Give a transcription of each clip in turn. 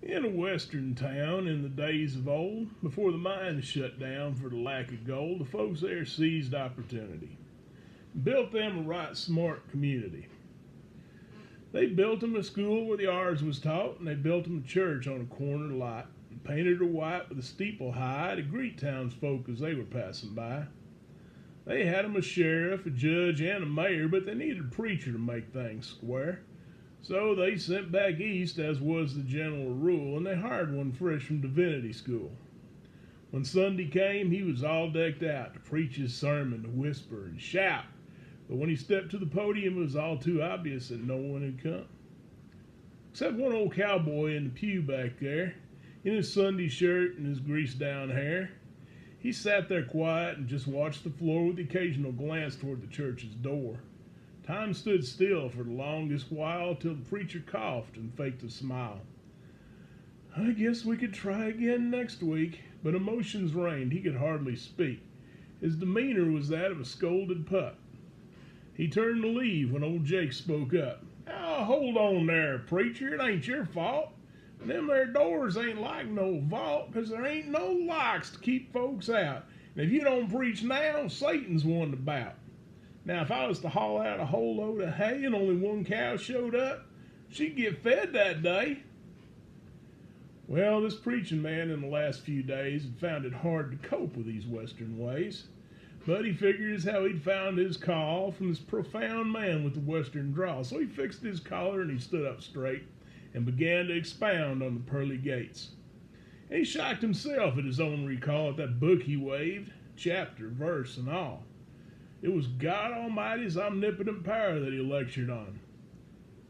In a western town in the days of old, before the mines shut down for the lack of gold, the folks there seized opportunity, built them a right smart community. They built them a school where the arts was taught, and they built them a church on a corner lot, and painted her white with a steeple high to greet townsfolk as they were passing by. They had them a sheriff, a judge, and a mayor, but they needed a preacher to make things square. So they sent back east, as was the general rule, and they hired one fresh from divinity school. When Sunday came, he was all decked out to preach his sermon, to whisper and shout. But when he stepped to the podium, it was all too obvious that no one had come. Except one old cowboy in the pew back there, in his Sunday shirt and his greased down hair. He sat there quiet and just watched the floor with the occasional glance toward the church's door. Time stood still for the longest while till the preacher coughed and faked a smile. I guess we could try again next week, but emotions reigned. He could hardly speak. His demeanor was that of a scolded pup. He turned to leave when old Jake spoke up. "Oh, hold on there, preacher. It ain't your fault. Them there doors ain't like no vault, 'cause there ain't no locks to keep folks out. And if you don't preach now, Satan's one to bout. Now, if I was to haul out a whole load of hay and only one cow showed up, she'd get fed that day." Well, this preaching man in the last few days had found it hard to cope with these western ways. But he figured as how he'd found his call from this profound man with the western drawl. So he fixed his collar and he stood up straight and began to expound on the pearly gates. And he shocked himself at his own recall at that book he waved, chapter, verse, and all. It was God Almighty's omnipotent power that he lectured on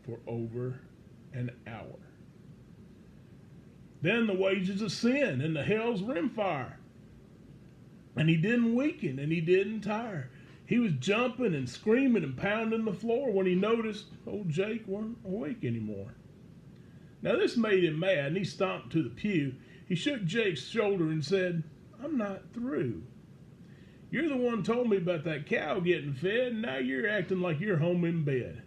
for over an hour. Then the wages of sin and the hell's rimfire. And he didn't weaken and he didn't tire. He was jumping and screaming and pounding the floor when he noticed old Jake wasn't awake anymore. Now this made him mad, and he stomped to the pew. He shook Jake's shoulder and said, "I'm not through. You're the one told me about that cow getting fed, and now you're acting like you're home in bed.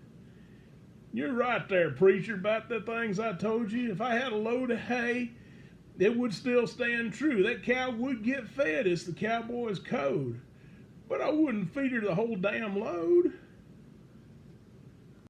You're right there, preacher, about the things I told you. If I had a load of hay, it would still stand true. That cow would get fed. It's the cowboy's code. But I wouldn't feed her the whole damn load.